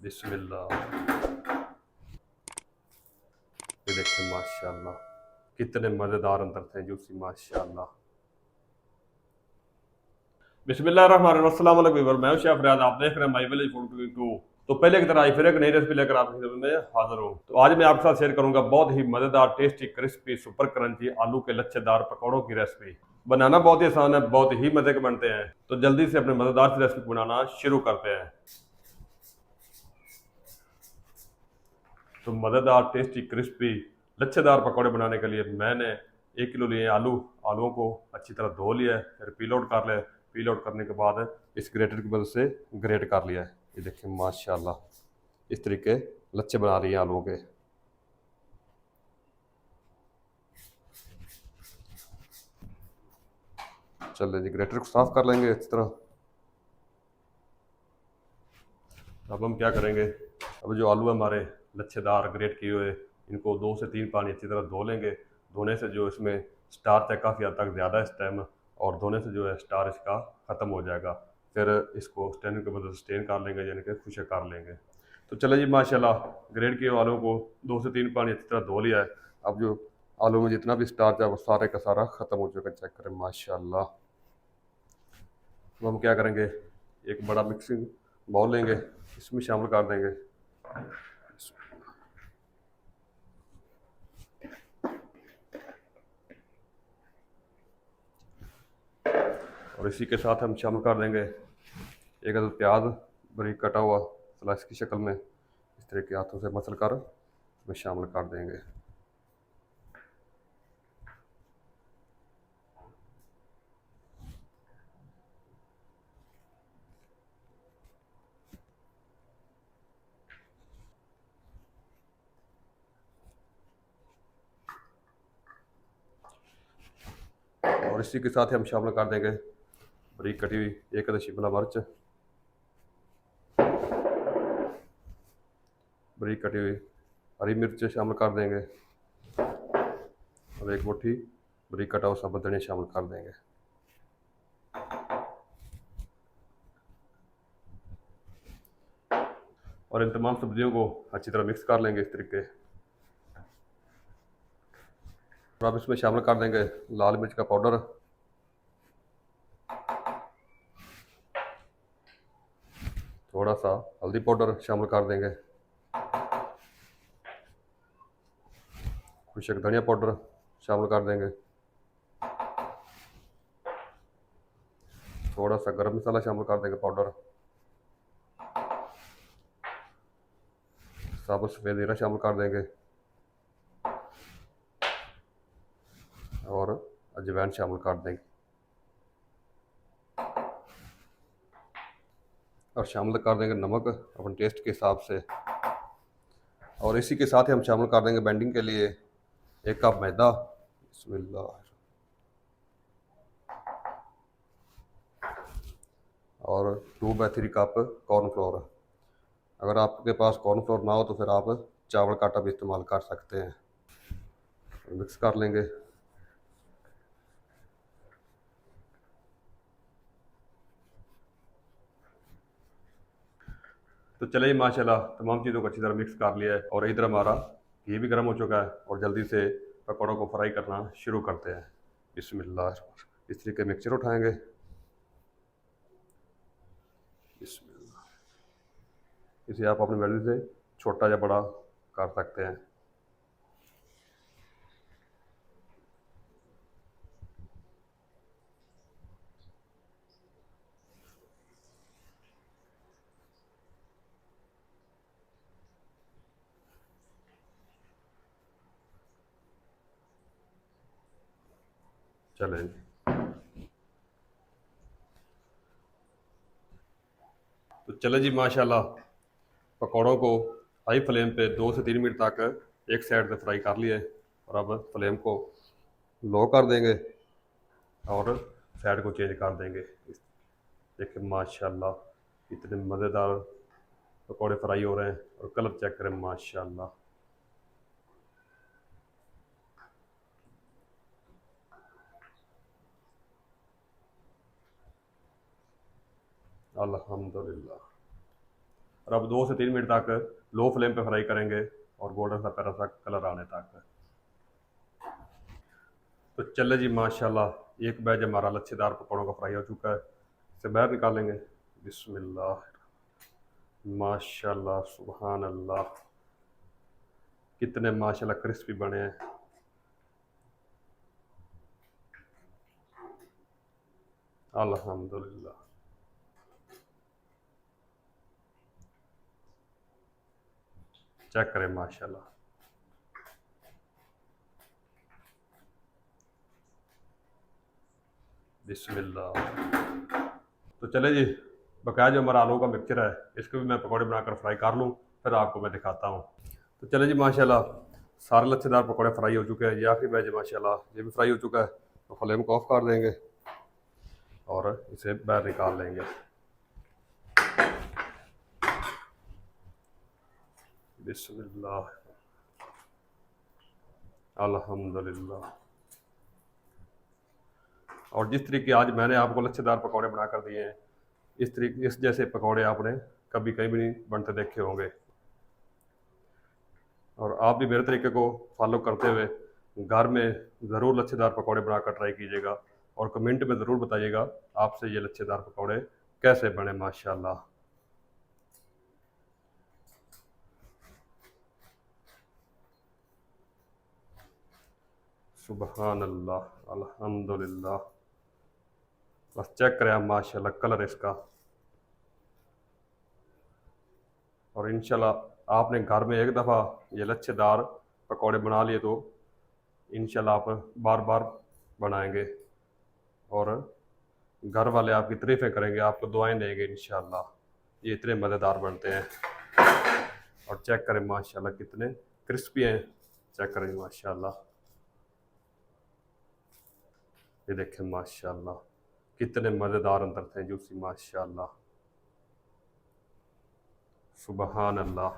बिस्मिल्लाह। ये देखिए माशाल्लाह, कितने मज़ेदार अंदर थे जूसी माशाल्लाह। बिस्मिल्लाहिर्रहमानिर्रहीम, अस्सलाम वालेकुम व्यूअर, मैं हूं शेफ रियाज, आप देख रहे हैं माई विलेज फूड कुकिंग 2। तो पहले की तरह आई फिर एक नई रेसिपी लेकर आपकी खिदमत में हाजिर हूं। तो आज मैं आपके साथ शेयर करूंगा बहुत ही मज़ेदार, टेस्टी, क्रिस्पी, सुपर क्रंची आलू के लच्छेदार पकौड़ों की रेसिपी। बनाना बहुत ही आसान है, बहुत ही मज़े के बनते हैं। तो जल्दी से अपने मज़ेदार सी रेसिपी बनाना शुरू करते हैं। तो मज़ेदार, टेस्टी, क्रिस्पी, लच्छेदार पकौड़े बनाने के लिए मैंने 1 किलो लिए आलू। आलूओं को अच्छी तरह धो लिया है, फिर पील आउट कर लिया। पील आउट करने के बाद इस ग्रेटर की मदद से ग्रेट कर लिया है। ये देखिए माशाल्लाह, इस तरीके लच्छे बना रही है आलूओं के। चलिए जी, ग्रेटर को साफ कर लेंगे अच्छी तरह। अब हम क्या करेंगे, अब जो आलू है हमारे लच्छेदार ग्रेट किए हुए, इनको 2 से 3 पानी अच्छी तरह धो लेंगे। धोने से जो इसमें स्टार्च है काफ़ी हद तक ज़्यादा है इस टाइम, और धोने से जो है स्टार इसका ख़त्म हो जाएगा। फिर इसको स्टेन की मदद से स्टेन कर लेंगे, यानी कि खुशक कर लेंगे। तो चले जी माशाल्लाह, ग्रेट किए हुए आलू को 2 से 3 पानी अच्छी तरह धो लिया है। अब जो आलू में जितना भी स्टार्च है वो सारे का सारा ख़त्म हो चुका है, चेक करें माशाल्लाह। तो हम क्या करेंगे, एक बड़ा मिक्सिंग बाउल लेंगे, इसमें शामिल कर देंगे। और इसी के साथ हम शामिल कर देंगे एक अदद प्याज, बारीक कटा हुआ स्लाइस की शक्ल में, इस तरह के हाथों से मसल कर इसमें शामिल कर देंगे। और इसी के साथ ही हम शामिल कर देंगे बारीक कटी हुई एक अदद शिमला मिर्च, बारीक कटी हुई हरी मिर्च शामिल कर देंगे, और एक मुट्ठी बारीक कटा हुआ साबुत धनिया शामिल कर देंगे। और इन तमाम सब्जियों को अच्छी तरह मिक्स कर लेंगे इस तरीके। और अब इसमें शामिल कर देंगे लाल मिर्च का पाउडर, थोड़ा सा हल्दी पाउडर शामिल कर देंगे, खुशक धनिया पाउडर शामिल कर देंगे, थोड़ा सा गरम मसाला शामिल कर देंगे पाउडर, साबुत सफ़ेद जीरा शामिल कर देंगे, और अजवाइन शामिल कर देंगे। और शामिल कर देंगे नमक अपने टेस्ट के हिसाब से। और इसी के साथ ही हम शामिल कर देंगे बाइंडिंग के लिए 1 कप मैदा। बिस्मिल्लाह। और 2/3 कप कॉर्नफ्लोर। अगर आपके पास कॉर्नफ्लोर ना हो तो फिर आप चावल का आटा भी इस्तेमाल कर सकते हैं। मिक्स कर लेंगे। तो चलिए माशाल्लाह, तमाम चीज़ों को अच्छी तरह मिक्स कर लिया है, और इधर हमारा घी भी गर्म हो चुका है, और जल्दी से पकौड़ों को फ्राई करना शुरू करते हैं। बिस्मिल्लाह। इस तरीके मिक्सचर उठाएंगे। बिस्मिल्लाह। इसे आप अपनी मर्जी से छोटा या बड़ा कर सकते हैं। चलें। तो चले जी माशाल्लाह, पकौड़ों को हाई फ्लेम पे 2 से 3 मिनट तक एक साइड से फ्राई कर लिए। और अब फ्लेम को लो कर देंगे, और साइड को चेंज कर देंगे। देखिए माशाल्लाह, इतने मज़ेदार पकौड़े फ्राई हो रहे हैं, और कलर चेक करें माशाल्लाह। अल्हम्दुलिल्लाह। और अब 2 से 3 मिनट तक लो फ्लेम पे फ्राई करेंगे और गोल्डन सा प्यारा सा कलर आने तक। तो चले जी माशाल्लाह, एक बैच हमारा लच्छेदार पकौड़ों का फ्राई हो चुका है, इसे बाहर निकालेंगे। बिस्मिल्लाह, माशाल्लाह, सुभान अल्लाह, कितने माशाल्लाह क्रिस्पी बने हैं। अल्हम्दुलिल्लाह। चेक करें माशाल्लाह। बिस्मिल्लाह। तो चले जी, बकाया जो हमारा आलू का मिक्सचर है इसको भी मैं पकौड़े बनाकर फ्राई कर लूँ, फिर आपको मैं दिखाता हूँ। तो चले जी माशाल्लाह, सारे लच्छेदार पकौड़े फ्राई हो चुके हैं, ये आखिरी बैच माशाल्लाह ये भी फ्राई हो चुका है। तो फ्लेम को ऑफ कर देंगे और इसे बाहर निकाल लेंगे। बिस्मिल्लाह, अल्हम्दुलिल्लाह। और जिस तरीके आज मैंने आपको लच्छेदार पकौड़े बनाकर दिए हैं, इस जैसे पकौड़े आपने कभी कहीं भी नहीं बनते देखे होंगे। और आप भी मेरे तरीके को फॉलो करते हुए घर में ज़रूर लच्छेदार पकौड़े बनाकर ट्राई कीजिएगा और कमेंट में ज़रूर बताइएगा आपसे ये लच्छेदार पकौड़े कैसे बने माशाल्लाह। सुबहान अल्लाह, अल्हम्दुलिल्लाह। बस चेक करें आप माशाल्लाह कलर इसका। और इंशाल्लाह आपने घर में एक दफ़ा ये लच्छेदार पकौड़े बना लिए तो इंशाल्लाह आप बार बार बनाएंगे और घर वाले आपकी तारीफ़ें करेंगे, आपको दुआएं देंगे इंशाल्लाह। ये इतने मज़ेदार बनते हैं। और चेक करें माशाल्लाह कितने क्रिस्पी हैं, चेक करें माशाल्लाह। ये देखें माशाल्लाह कितने मज़ेदार अंदर थे, जूसी माशाल्लाह, सुबहान अल्लाह।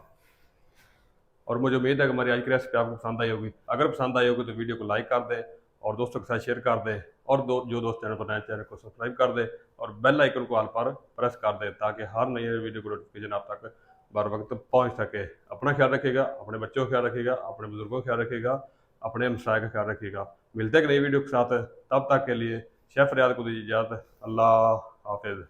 और मुझे उम्मीद है कि हमारी आज की रेसिपी आपको पसंद आई होगी। अगर पसंद आई होगी तो वीडियो को लाइक कर दें और दोस्तों के साथ शेयर कर दें और जो दोस्त चैनल पर नए चैनल को सब्सक्राइब कर दें और बेल आइकन को ऑल पर प्रेस कर दें ताकि हर नई वीडियो को नोटिफिकेशन आप तक बर वक्त पहुँच सके। अपना ख्याल रखिएगा, अपने बच्चों का ख्याल रखिएगा, अपने बुजुर्गों का ख्याल रखिएगा, अपने हमसाय का ख्याल रखिएगा। मिलते हैं एक नई वीडियो के साथ, तब तक के लिए शेफ़ रियाद को दीजिए इजाज़त। अल्लाह हाफिज़।